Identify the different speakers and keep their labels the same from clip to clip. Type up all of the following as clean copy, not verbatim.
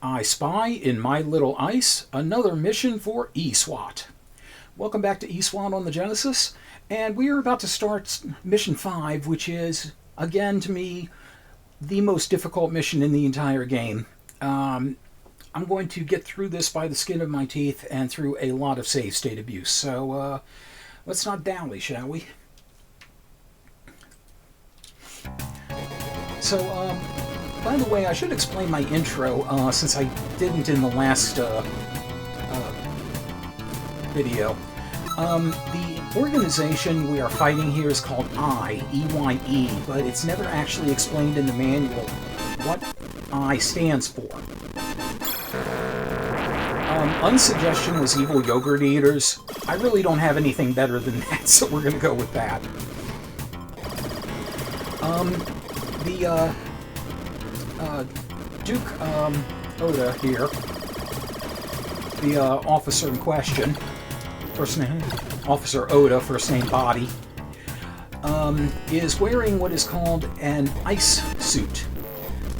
Speaker 1: I spy in my little ice another mission for ESWAT. Welcome back to ESWAT on the Genesis, and we are about to start mission 5, which is, again to me, the most difficult mission in the entire game. I'm going to get through this by the skin of my teeth and through a lot of save state abuse, so let's not dally, shall we? So, by the way, I should explain my intro, since I didn't in the last video. The organization we are fighting here is called EYE, but it's never actually explained in the manual what I stands for. Unsuggestion was evil yogurt eaters. I really don't have anything better than that, so we're going to go with that. Duke Oda here, the officer in question, first name Officer Oda, first name Body, is wearing what is called an ice suit.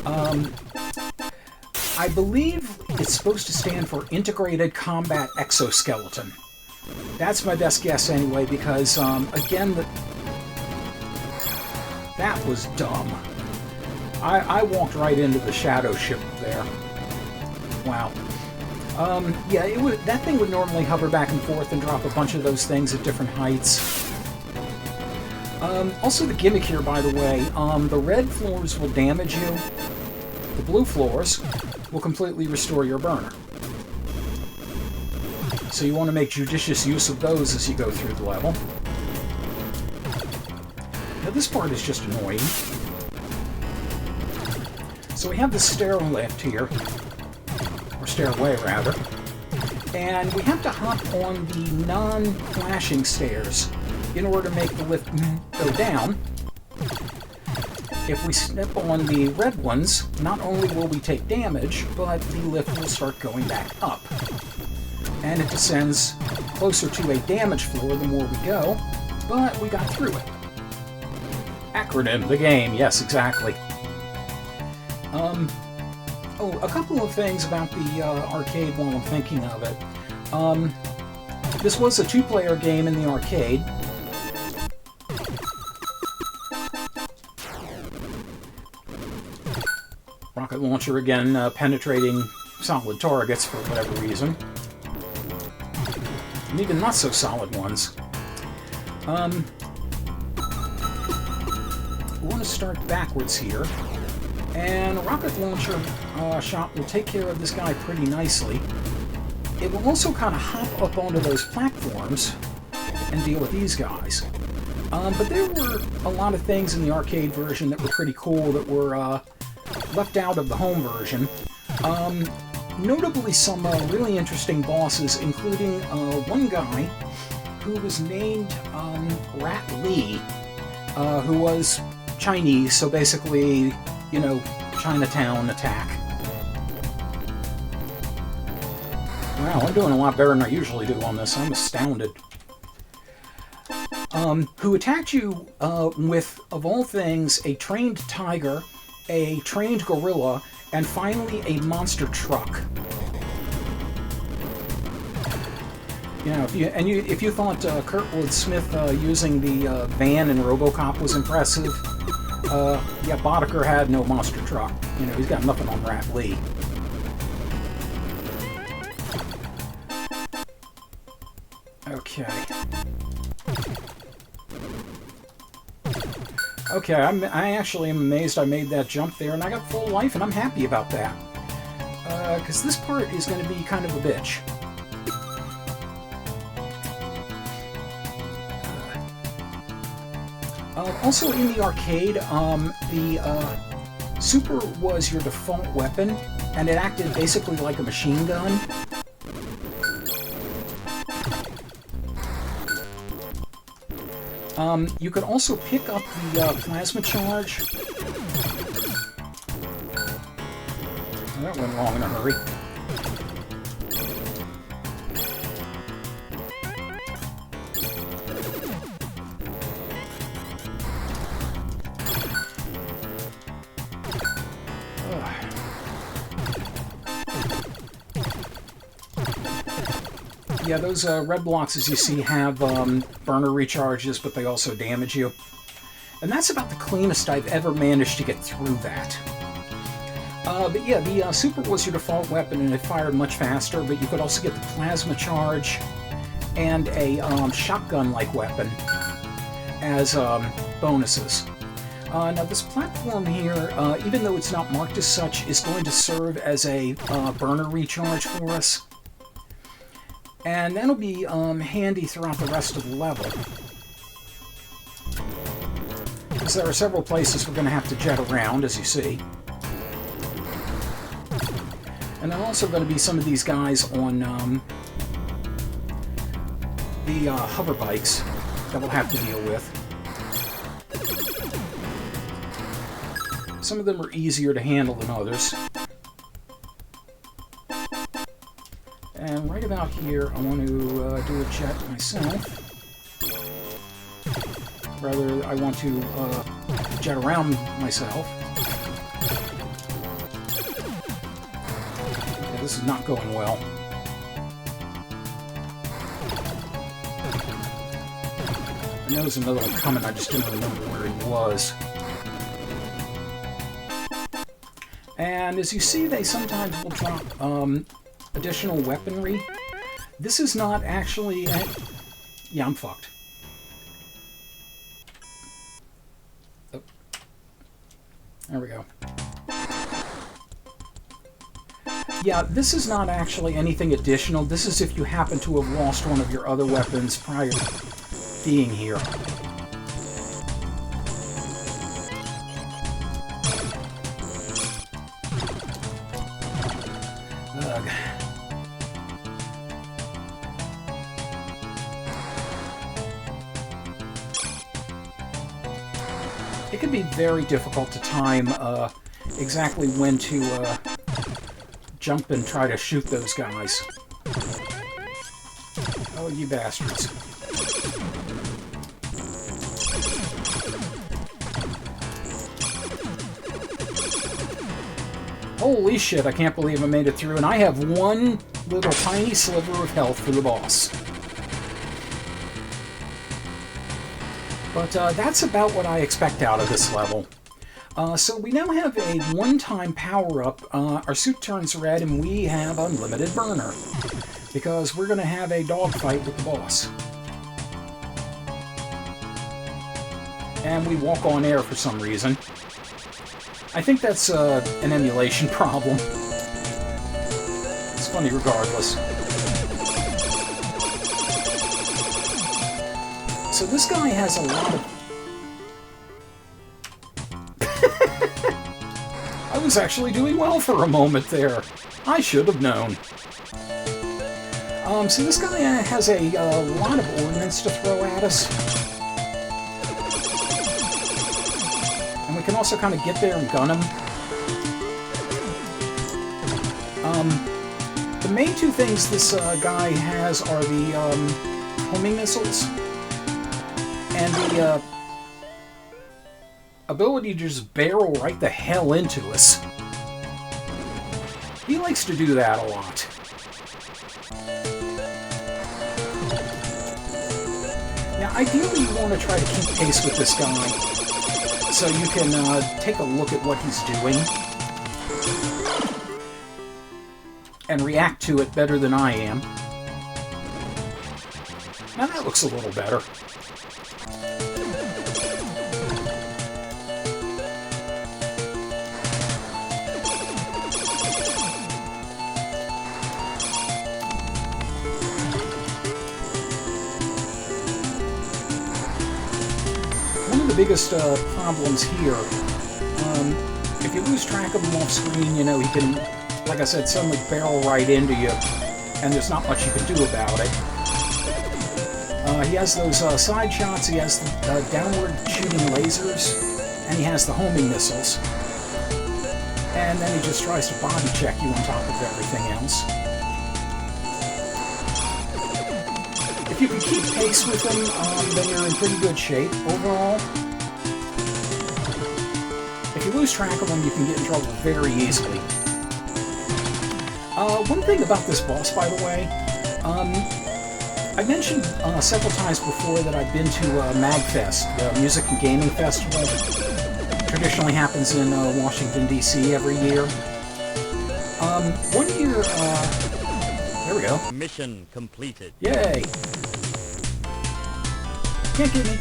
Speaker 1: I believe it's supposed to stand for Integrated Combat Exoskeleton. That's my best guess anyway, because again, that was dumb. I walked right into the shadow ship there. Wow. Yeah, that thing would normally hover back and forth and drop a bunch of those things at different heights. Also the gimmick here, by the way, the red floors will damage you. The blue floors will completely restore your burner. So you want to make judicious use of those as you go through the level. Now this part is just annoying. So we have the stair lift here, or stairway rather, and we have to hop on the non-flashing stairs in order to make the lift go down. If we step on the red ones, not only will we take damage, but the lift will start going back up. And it descends closer to a damage floor the more we go, but we got through it. Acronym, the game, yes, exactly. Oh, a couple of things about the arcade while I'm thinking of it. This was a two-player game in the arcade. Rocket launcher again penetrating solid targets for whatever reason. And even not so solid ones. We want to start backwards here. And a rocket launcher shot will take care of this guy pretty nicely. It will also kind of hop up onto those platforms and deal with these guys. But there were a lot of things in the arcade version that were pretty cool that were left out of the home version. Notably some really interesting bosses, including one guy who was named Rat Lee, who was Chinese, so basically, you know, Chinatown attack. Wow, I'm doing a lot better than I usually do on this. I'm astounded. Who attacked you with, of all things, a trained tiger, a trained gorilla, and finally a monster truck. You know, if you thought Kurtwood Smith using the van in RoboCop was impressive, yeah, Boddicker had no monster truck. You know, he's got nothing on Rat Lee. Okay. Okay, I actually am amazed I made that jump there, and I got full life, and I'm happy about that. Because this part is going to be kind of a bitch. Also in the arcade, the Super was your default weapon, and it acted basically like a machine gun. You could also pick up the plasma charge. Well, that went wrong in a hurry. Yeah, those red blocks, as you see, have burner recharges, but they also damage you. And that's about the cleanest I've ever managed to get through that. But yeah, the Super was your default weapon, and it fired much faster, but you could also get the plasma charge and a shotgun-like weapon as bonuses. Now this platform here, even though it's not marked as such, is going to serve as a burner recharge for us. And that'll be handy throughout the rest of the level. Because there are several places we're going to have to jet around, as you see. And there are also going to be some of these guys on the hover bikes that we'll have to deal with. Some of them are easier to handle than others. And right about here, I want to do a jet myself. Rather, I want to jet around myself. Yeah, this is not going well. I know there's another one coming, I just didn't remember where he was. And as you see, they sometimes will drop additional weaponry. This is not actually... Yeah, I'm fucked. Oh. There we go. Yeah, this is not actually anything additional. This is if you happen to have lost one of your other weapons prior to being here. Ugh. It can be very difficult to time exactly when to jump and try to shoot those guys. Oh, you bastards. Holy shit, I can't believe I made it through, and I have one little tiny sliver of health for the boss. But that's about what I expect out of this level. So we now have a one-time power-up. Our suit turns red, and we have unlimited burner. Because we're going to have a dogfight with the boss. And we walk on air for some reason. I think that's an emulation problem. It's funny regardless. So this guy has a lot of... I was actually doing well for a moment there. I should have known. So this guy has a lot of ordnance to throw at us. And we can also kind of get there and gun him. The main two things this guy has are the homing missiles and the ability to just barrel right the hell into us. He likes to do that a lot. Now, ideally you want to try to keep pace with this guy so you can take a look at what he's doing and react to it better than I am. Now that looks a little better. One of the biggest problems here, if you lose track of him off screen, you know, he can, like I said, suddenly barrel right into you, and there's not much you can do about it. He has those side shots, he has the downward shooting lasers, and he has the homing missiles. And then he just tries to body check you on top of everything else. If you can keep pace with him, then you're in pretty good shape overall. If you lose track of him, you can get in trouble very easily. One thing about this boss, by the way, I mentioned several times before that I've been to MagFest, the Music and Gaming Festival. Traditionally happens in Washington, D.C. every year. One year, there we go.
Speaker 2: Mission completed.
Speaker 1: Yay! Can't get me.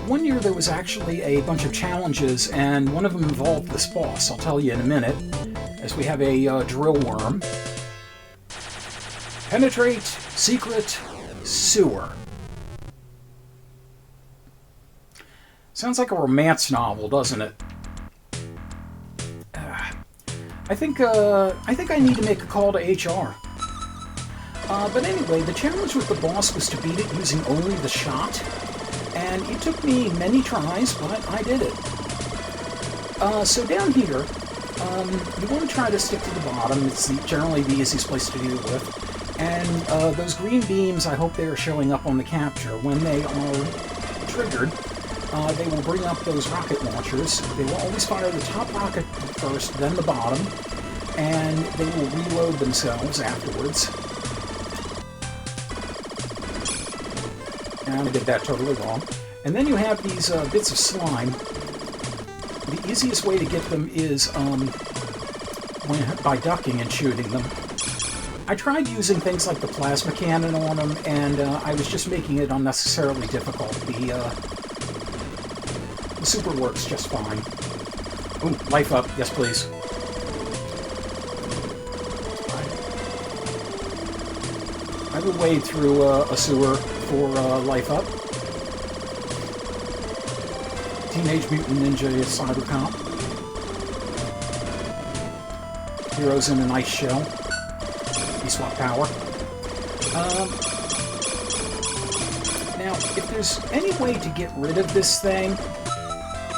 Speaker 1: One year there was actually a bunch of challenges, and one of them involved this boss. I'll tell you in a minute, as we have a drill worm. Penetrate secret sewer. Sounds like a romance novel, doesn't it? I think I need to make a call to HR. But anyway, the challenge with the boss was to beat it using only the shot, and it took me many tries, but I did it. So down here, you want to try to stick to the bottom. It's generally the easiest place to deal with. And those green beams, I hope they are showing up on the capture. When they are triggered, they will bring up those rocket launchers. They will always fire the top rocket first, then the bottom, and they will reload themselves afterwards. And I did that totally wrong. And then you have these bits of slime. The easiest way to get them is by ducking and shooting them. I tried using things like the plasma cannon on them, and I was just making it unnecessarily difficult. The super works just fine. Ooh, life up. Yes, please. I will wade through a sewer for life up. Teenage Mutant Ninja Cyber Cop. Heroes in an ice shell. ESWAT power. Now, if there's any way to get rid of this thing,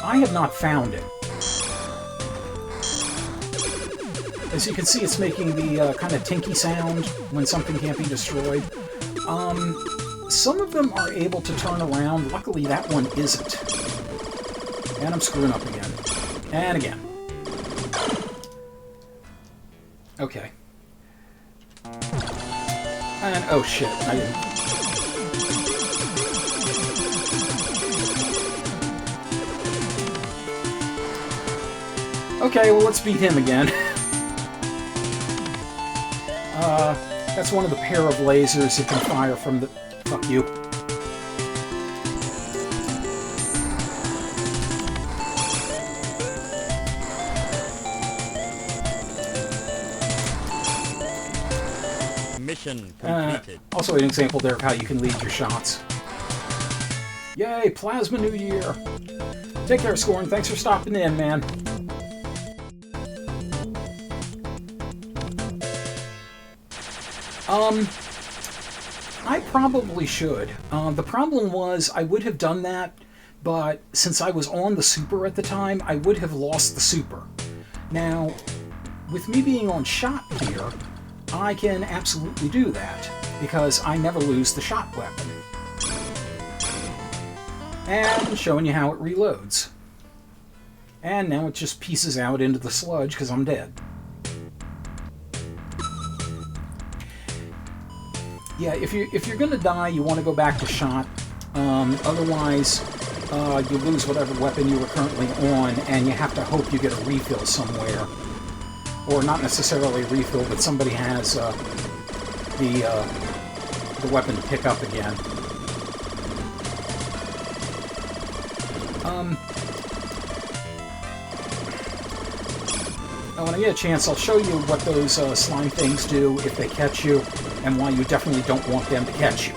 Speaker 1: I have not found it. As you can see, it's making the kind of tinky sound when something can't be destroyed. Some of them are able to turn around. Luckily, that one isn't. And I'm screwing up again. And again. Okay. And, oh shit, I didn't. Okay, well, let's beat him again. That's one of the pair of lasers that can fire from the... Fuck you.
Speaker 2: Mission completed.
Speaker 1: Also an example there of how you can lead your shots. Yay, Plasma New Year! Take care, Scorn. Thanks for stopping in, man. I probably should. The problem was I would have done that, but since I was on the super at the time, I would have lost the super. Now, with me being on shot here, I can absolutely do that, because I never lose the shot weapon. And showing you how it reloads. And now it just pieces out into the sludge because I'm dead. Yeah, if you're gonna die, you want to go back to shot. Otherwise, you lose whatever weapon you were currently on, and you have to hope you get a refill somewhere. Or not necessarily a refill, but somebody has the weapon to pick up again. When I get a chance, I'll show you what those slime things do if they catch you, and why you definitely don't want them to catch you.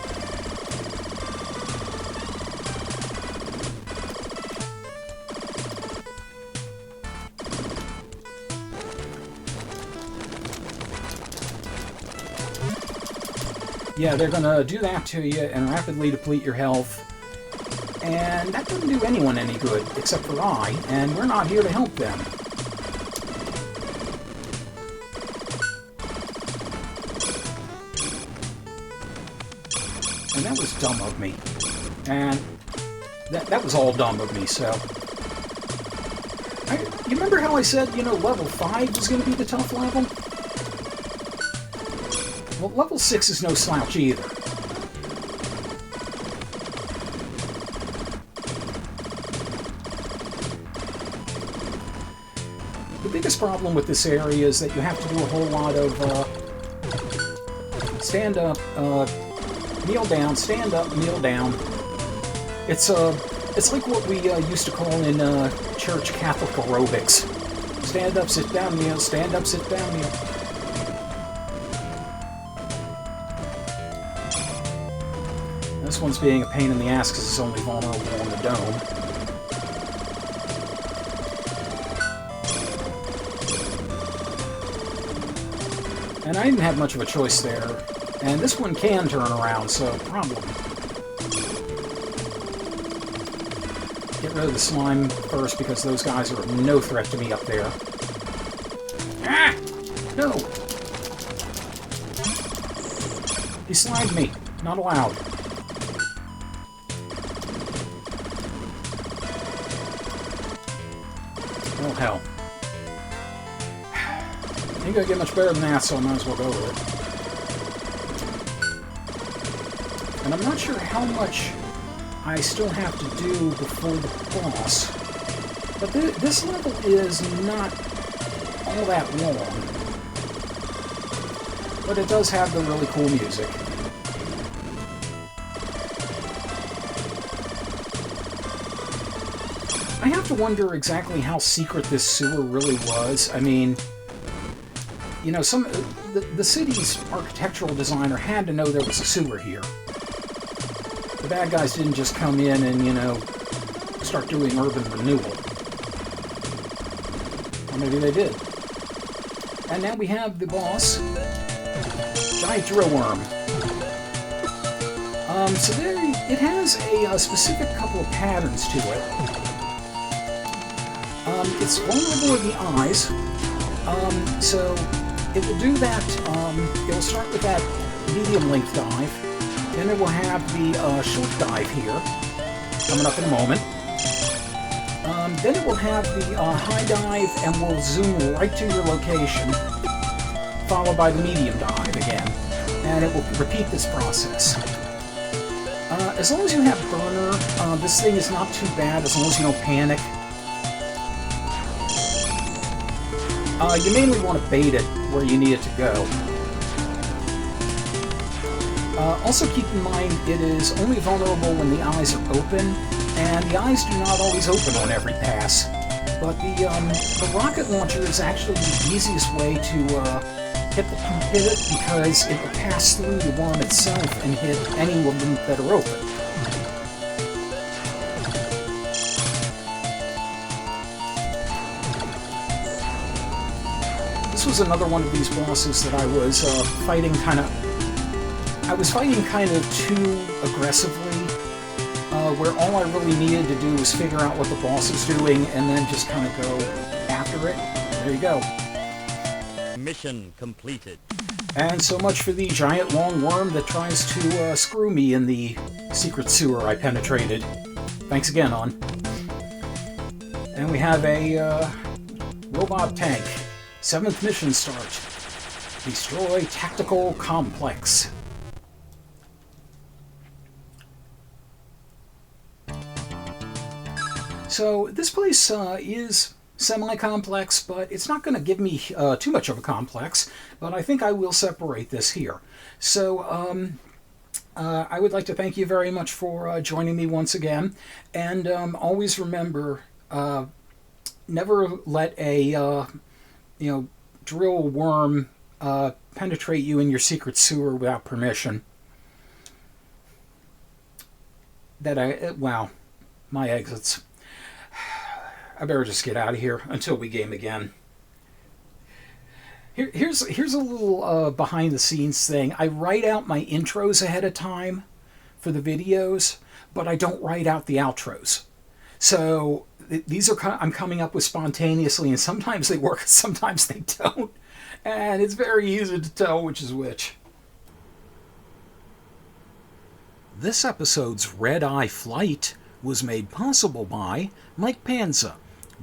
Speaker 1: Yeah, they're gonna do that to you and rapidly deplete your health, and that doesn't do anyone any good, except for I, and we're not here to help them. And that was dumb of me. And that was all dumb of me, so... You remember how I said, you know, level 5 was going to be the tough level? Well, level 6 is no slouch either. problem with this area is that you have to do a whole lot of stand up, kneel down, stand up, kneel down. It's like what we used to call in church Catholic aerobics. Stand up, sit down, kneel, stand up, sit down, kneel. This one's being a pain in the ass because it's only vulnerable on the dome. And I didn't have much of a choice there. And this one can turn around, so problem. Get rid of the slime first because those guys are no threat to me up there. Ah! No! He slimed me. Not allowed. Oh, hell. Ain't gonna get much better than that, so I might as well go with it. And I'm not sure how much I still have to do before the boss. But this level is not all that long. But it does have the really cool music. I have to wonder exactly how secret this sewer really was. I mean, you know, the city's architectural designer had to know there was a sewer here. The bad guys didn't just come in and, you know, start doing urban renewal. Or maybe they did. And now we have the boss, Giant Drill Worm. So there, it has a specific couple of patterns to it. It's vulnerable in the eyes, so it will do that. It will start with that medium length dive, then it will have the short dive here, coming up in a moment. Then it will have the high dive and will zoom right to your location, followed by the medium dive again, and it will repeat this process. As long as you have burner, this thing is not too bad as long as you don't panic. You mainly want to bait it where you need it to go. Also keep in mind it is only vulnerable when the eyes are open, and the eyes do not always open on every pass. But the rocket launcher is actually the easiest way to hit it because it will pass through the worm itself and hit any of them that are open. This was another one of these bosses that I was fighting kind of too aggressively, where all I really needed to do was figure out what the boss was doing and then just kind of go after it. There you go.
Speaker 2: Mission completed.
Speaker 1: And so much for the giant long worm that tries to screw me in the secret sewer I penetrated. Thanks again, On. And we have a robot tank. 7th mission start. Destroy Tactical Complex. So this place is semi-complex, but it's not going to give me too much of a complex, but I think I will separate this here. So I would like to thank you very much for joining me once again, and always remember, never let a drill worm penetrate you in your secret sewer without permission. Wow, my exits. I better just get out of here until we game again. Here's a little behind the scenes thing. I write out my intros ahead of time for the videos, but I don't write out the outros. So these are I'm coming up with spontaneously, and sometimes they work, sometimes they don't. And it's very easy to tell which is which. This episode's Red Eye Flight was made possible by Mike Panza,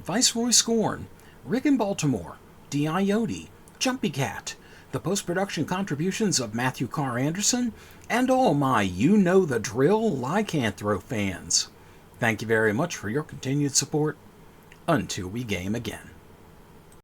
Speaker 1: Viceroy Scorn, Rick in Baltimore, D.I.O.D., Jumpy Cat, the post-production contributions of Matthew Carr Anderson, and all my You Know the Drill Lycanthro fans. Thank you very much for your continued support. Until we game again.